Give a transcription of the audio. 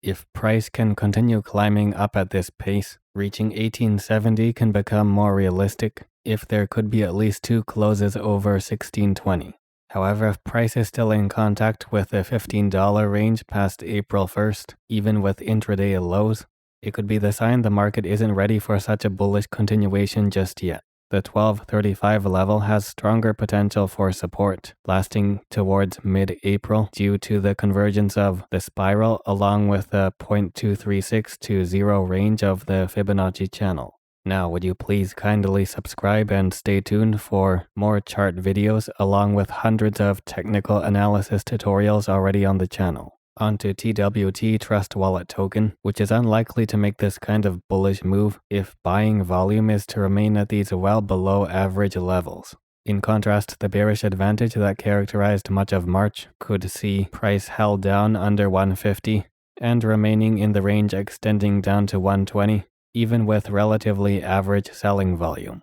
If price can continue climbing up at this pace, reaching 1870 can become more realistic if there could be at least 2 closes over 1620. However, if price is still in contact with the $15 range past April 1st, even with intraday lows, it could be the sign the market isn't ready for such a bullish continuation just yet. The 1235 level has stronger potential for support, lasting towards mid-April due to the convergence of the spiral along with the 0.236 to 0 range of the Fibonacci channel. Now, would you please kindly subscribe and stay tuned for more chart videos along with hundreds of technical analysis tutorials already on the channel. Onto TWT Trust Wallet token, which is unlikely to make this kind of bullish move if buying volume is to remain at these well below average levels. In contrast, the bearish advantage that characterized much of March could see price held down under 150 and remaining in the range extending down to 120, even with relatively average selling volume.